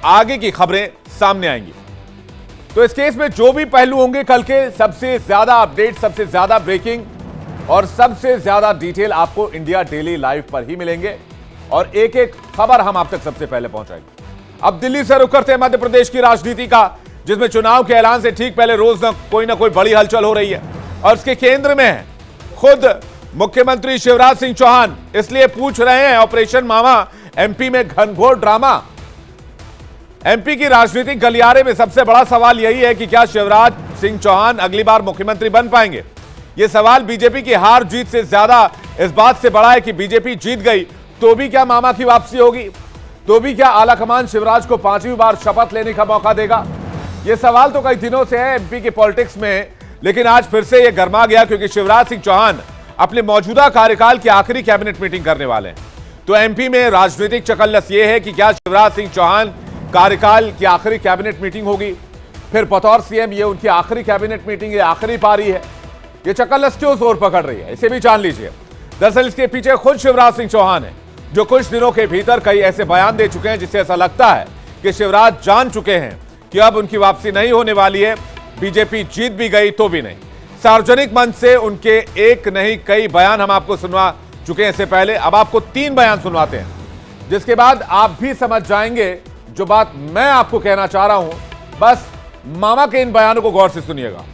आगे की खबरें सामने आएंगी। तो इस केस में जो भी पहलू होंगे, कल के सबसे ज्यादा अपडेट, सबसे ज्यादा ब्रेकिंग और सबसे ज्यादा डिटेल आपको इंडिया डेली लाइव पर ही मिलेंगे और एक एक खबर हम आप तक सबसे पहले पहुंचाएंगे। अब दिल्ली से रुक करते हैं मध्य प्रदेश की राजनीति का, जिसमें चुनाव के ऐलान से ठीक पहले रोज ना कोई बड़ी हलचल हो रही है और इसके केंद्र में है खुद मुख्यमंत्री शिवराज सिंह चौहान। इसलिए पूछ रहे हैं, ऑपरेशन मामा एमपी में घनघोर ड्रामा। एमपी की राजनीतिक गलियारे में सबसे बड़ा सवाल यही है कि क्या शिवराज सिंह चौहान अगली बार मुख्यमंत्री बन पाएंगे। यह सवाल बीजेपी की हार जीत से ज्यादा इस बात से बड़ा है कि बीजेपी जीत गई तो भी क्या मामा की वापसी होगी, तो भी क्या आलाकमान शिवराज को 5वीं बार शपथ लेने का मौका देगा। यह सवाल तो कई दिनों से है एमपी के पॉलिटिक्स में, लेकिन आज फिर से यह गर्मा गया क्योंकि शिवराज सिंह चौहान अपने मौजूदा कार्यकाल की आखिरी कैबिनेट मीटिंग करने वाले हैं। तो एमपी में राजनीतिक चकल्लस यह है कि क्या शिवराज सिंह चौहान कार्यकाल की आखिरी कैबिनेट मीटिंग होगी, फिर बतौर सीएम ये उनकी आखिरी कैबिनेट मीटिंग, ये आखिरी पारी है। ये चकल्लस क्यों जोर पकड़ रही है, इसे भी जान लीजिए। दरअसल इसके पीछे खुद शिवराज सिंह चौहान है, जो कुछ दिनों के भीतर कई ऐसे बयान दे चुके हैं जिससे ऐसा लगता है कि शिवराज जान चुके हैं कि अब उनकी वापसी नहीं होने वाली है। बीजेपी जीत भी गई तो भी नहीं। सार्वजनिक मंच से उनके एक नहीं कई बयान हम आपको सुनवा चुके हैं इससे पहले। अब आपको 3 बयान सुनवाते हैं, जिसके बाद आप भी समझ जाएंगे जो बात मैं आपको कहना चाह रहा हूं। बस मामा के इन बयानों को गौर से सुनिएगा।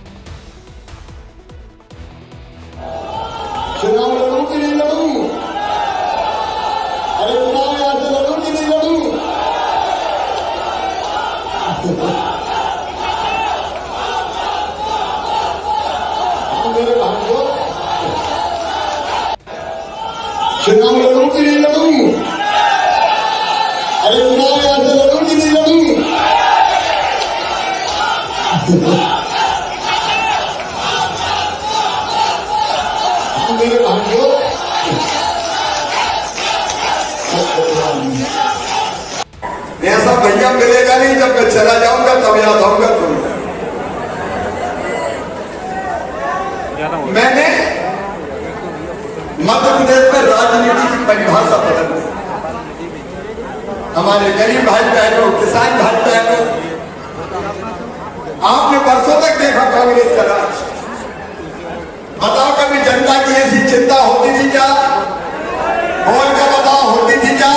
चुनाव लड़ूं कि नहीं लड़ूं? अरे चुनाव यहां से लड़ूं कि नहीं लड़ूं? मेरे भाइयों, चुनाव लड़ूं कि नहीं लड़ूं? अरे चुनाव यहां से लड़ूं कि नहीं लड़ूं? मेरे भाइयों, ऐसा भैया मिलेगा नहीं, जब मैं चला जाऊंगा तब याद आऊंगा तुम्हें। मैंने मध्य प्रदेश में राजनीति की परिभाषा बदल दी। हमारे गरीब भाई बहनों, किसान भाई बहनों, आपने वर्षों तक देखा कांग्रेस का राज। बताओ कभी जनता की ऐसी चिंता होती थी क्या? और क्या बताओ होती थी क्या?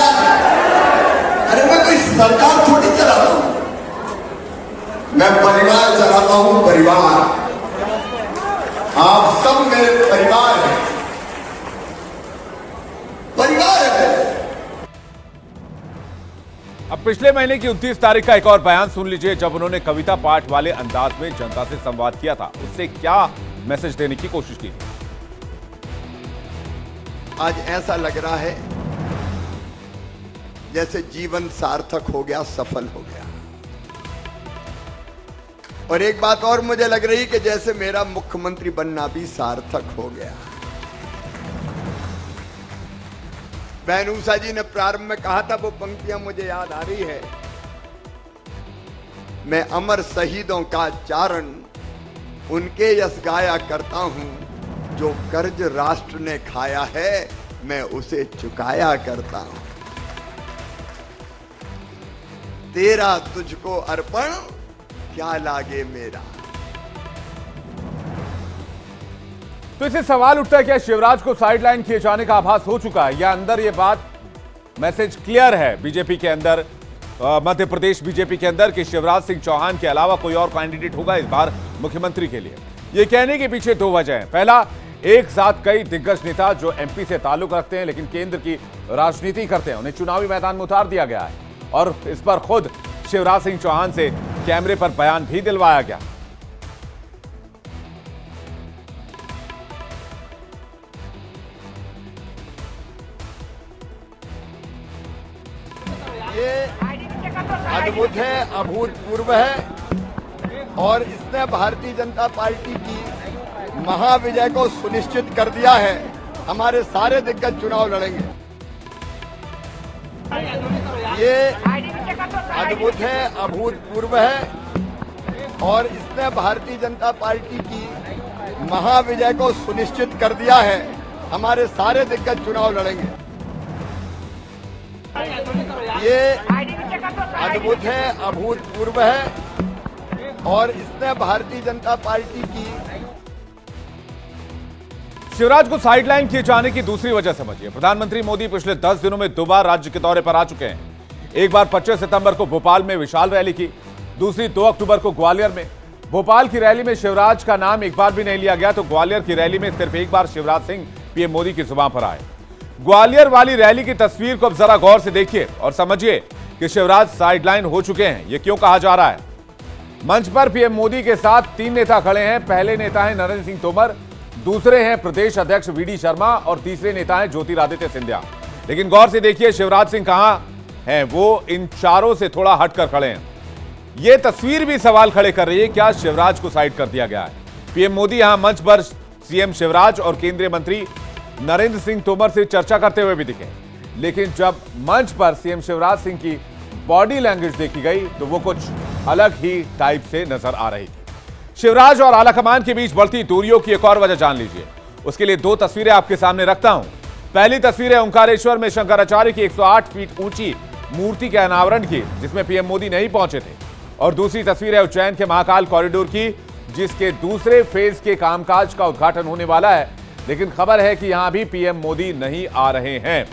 अरे मैं कोई सरकार थोड़ी चलाता हूं, मैं परिवार चलाता हूं। परिवार, आप सब मेरे परिवार हैं, परिवार है। अब पिछले महीने की 29 तारीख का एक और बयान सुन लीजिए, जब उन्होंने कविता पाठ वाले अंदाज में जनता से संवाद किया था। उससे क्या मैसेज देने की कोशिश की। आज ऐसा लग रहा है जैसे जीवन सार्थक हो गया, सफल हो गया। और एक बात और मुझे लग रही कि जैसे मेरा मुख्यमंत्री बनना भी सार्थक हो गया। बहन उषा जी ने प्रारंभ में कहा था, वो पंक्तियां मुझे याद आ रही है। मैं अमर शहीदों का चारण उनके यश गाया करता हूं, जो कर्ज राष्ट्र ने खाया है मैं उसे चुकाया करता हूं। तेरा तुझको अर्पण क्या लागे मेरा। तो इसे सवाल उठता है, क्या शिवराज को साइडलाइन किए जाने का आभास हो चुका है या अंदर यह बात मैसेज क्लियर है बीजेपी के अंदर, मध्य प्रदेश बीजेपी के अंदर, कि शिवराज सिंह चौहान के अलावा कोई और कैंडिडेट होगा इस बार मुख्यमंत्री के लिए। यह कहने के पीछे 2 वजह हैं। पहला, एक साथ कई दिग्गज नेता जो एमपी से ताल्लुक रखते हैं लेकिन केंद्र की राजनीति करते हैं, उन्हें चुनावी मैदान में उतार दिया गया है और इस पर खुद शिवराज सिंह चौहान से कैमरे पर बयान भी दिलवाया गया। ये अद्भुत है, अभूतपूर्व है और इसने भारतीय जनता पार्टी की महाविजय को सुनिश्चित कर दिया है। हमारे सारे दिग्गज चुनाव लड़ेंगे। ये अद्भुत है, अभूतपूर्व है और इसने भारतीय जनता पार्टी की महाविजय को सुनिश्चित कर दिया है। हमारे सारे दिग्गज चुनाव लड़ेंगे। ये अद्भुत है, अभूतपूर्व है और इसने भारतीय जनता पार्टी की। शिवराज को साइडलाइन किए जाने की दूसरी वजह समझिए। प्रधानमंत्री मोदी पिछले 10 दिनों में 2 बार राज्य के दौरे पर आ चुके हैं। एक बार 25 सितंबर को भोपाल में विशाल रैली की, दूसरी 2 अक्टूबर को ग्वालियर में। भोपाल की रैली में शिवराज का नाम एक बार भी नहीं लिया गया, तो ग्वालियर की रैली में सिर्फ एक बार शिवराज सिंह पीएम मोदी की जुबान पर आए। ग्वालियर वाली रैली की तस्वीर को अब जरा गौर से देखिए और समझिए कि शिवराज साइडलाइन हो चुके हैं। यह क्यों कहा जा रहा है? मंच पर पीएम मोदी के साथ 3 नेता खड़े हैं। पहले नेता हैं नरेंद्र सिंह तोमर, दूसरे हैं प्रदेश अध्यक्ष वीडी शर्मा और तीसरे नेता हैं ज्योतिरादित्य सिंधिया। लेकिन गौर से देखिए शिवराज सिंह कहां हैं? वो इन चारों से थोड़ा हटकर खड़े हैं। यह तस्वीर भी सवाल खड़े कर रही है, क्या शिवराज को साइड कर दिया गया है? पीएम मोदी यहां मंच पर सीएम शिवराज और केंद्रीय मंत्री नरेंद्र सिंह तोमर से चर्चा करते हुए भी दिखे, लेकिन जब मंच पर सीएम शिवराज सिंह की बॉडी लैंग्वेज देखी गई तो वो कुछ अलग ही टाइप से नजर आ रही थी। शिवराज और आलाकमान के बीच बढ़ती दूरियों की एक और वजह जान लीजिए। उसके लिए 2 तस्वीरें आपके सामने रखता हूं। पहली तस्वीर है ओंकारेश्वर में शंकराचार्य की 108 फीट ऊंची मूर्ति के अनावरण की, जिसमें पीएम मोदी नहीं पहुंचे थे, और दूसरी तस्वीर है उज्जैन के महाकाल कॉरिडोर की, जिसके दूसरे फेज के कामकाज का उद्घाटन होने वाला है। लेकिन खबर है कि यहां भी पीएम मोदी नहीं आ रहे हैं।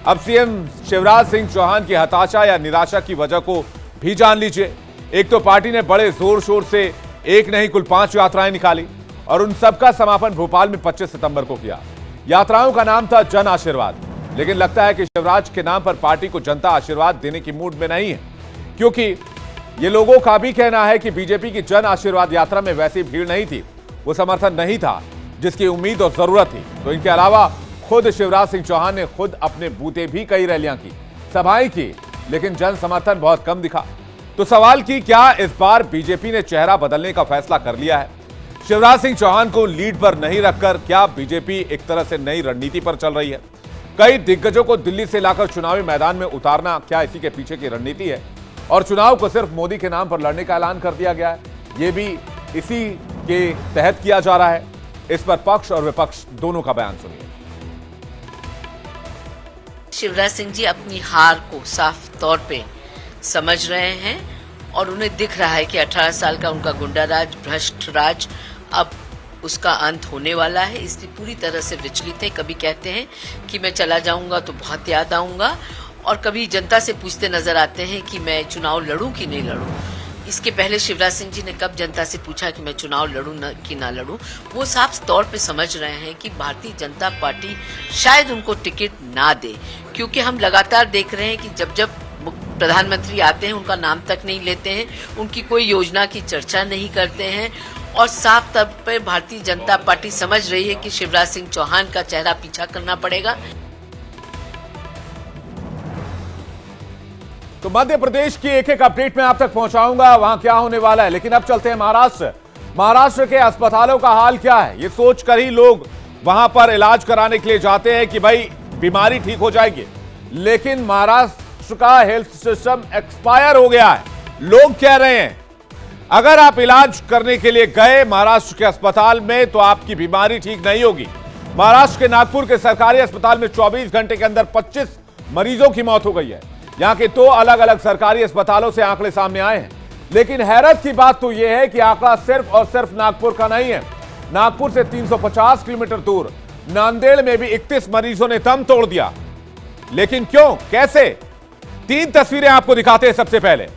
अब सीएम शिवराज सिंह चौहान की हताशा या निराशा की वजह को भी जान लीजिए। एक तो पार्टी ने बड़े जोर शोर से एक नहीं कुल 5 यात्राएं निकाली और उन सबका समापन भोपाल में 25 सितंबर को किया। यात्राओं का नाम था जन आशीर्वाद, लेकिन लगता है कि शिवराज के नाम पर पार्टी को जनता आशीर्वाद देने की मूड में नहीं है, क्योंकि ये लोगों का भी कहना है कि बीजेपी की जन आशीर्वाद यात्रा में वैसी भीड़ नहीं थी, वो समर्थन नहीं था जिसकी उम्मीद और जरूरत थी। तो इनके अलावा खुद शिवराज सिंह चौहान ने खुद अपने बूते भी कई रैलियां की, सभाएं की, लेकिन जन समर्थन बहुत कम दिखा। तो सवाल कि क्या इस बार बीजेपी ने चेहरा बदलने का फैसला कर लिया है? शिवराज सिंह चौहान को लीड पर नहीं रखकर क्या बीजेपी एक तरह से नई रणनीति पर चल रही है? कई दिग्गजों को दिल्ली से लाकर चुनावी मैदान में उतारना क्या इसी के पीछे की रणनीति है? और चुनाव को सिर्फ मोदी के नाम पर लड़ने का ऐलान कर दिया गया है, यह भी इसी के तहत किया जा रहा है। इस पर पक्ष और विपक्ष दोनों का बयान सुनिए। शिवराज सिंह जी अपनी हार को साफ तौर पे समझ रहे हैं और उन्हें दिख रहा है कि 18 साल का उनका गुंडाराज, भ्रष्ट राज अब उसका अंत होने वाला है, इसलिए पूरी तरह से विचलित है। कभी कहते हैं कि मैं चला जाऊंगा तो बहुत याद आऊंगा, और कभी जनता से पूछते नजर आते हैं कि मैं चुनाव लड़ूं कि नहीं लड़ूं। इसके पहले शिवराज सिंह जी ने कब जनता से पूछा कि मैं चुनाव लड़ूं कि ना लड़ूं? वो साफ तौर पे समझ रहे हैं कि भारतीय जनता पार्टी शायद उनको टिकट ना दे, क्योंकि हम लगातार देख रहे हैं कि जब जब प्रधानमंत्री आते हैं उनका नाम तक नहीं लेते हैं, उनकी कोई योजना की चर्चा नहीं करते हैं, और साफ तौर पर भारतीय जनता पार्टी समझ रही है कि शिवराज सिंह चौहान का चेहरा पीछा करना पड़ेगा। तो मध्य प्रदेश की एक एक अपडेट मैं आप तक पहुंचाऊंगा, वहां क्या होने वाला है। लेकिन अब चलते हैं महाराष्ट्र। महाराष्ट्र के अस्पतालों का हाल क्या है? ये सोचकर ही लोग वहां पर इलाज कराने के लिए जाते हैं कि भाई बीमारी ठीक हो जाएगी, लेकिन महाराष्ट्र का हेल्थ सिस्टम एक्सपायर हो गया है। लोग कह रहे हैं अगर आप इलाज करने के लिए गए महाराष्ट्र के अस्पताल में तो आपकी बीमारी ठीक नहीं होगी। महाराष्ट्र के नागपुर के सरकारी अस्पताल में 24 घंटे के अंदर 25 मरीजों की मौत हो गई है। यहां के 2 अलग अलग सरकारी अस्पतालों से आंकड़े सामने आए हैं। लेकिन हैरत की बात तो यह है कि आंकड़ा सिर्फ और सिर्फ नागपुर का नहीं है। नागपुर से 350 किलोमीटर दूर नांदेड़ में भी 31 मरीजों ने दम तोड़ दिया। लेकिन क्यों, कैसे? 3 तस्वीरें आपको दिखाते हैं। सबसे पहले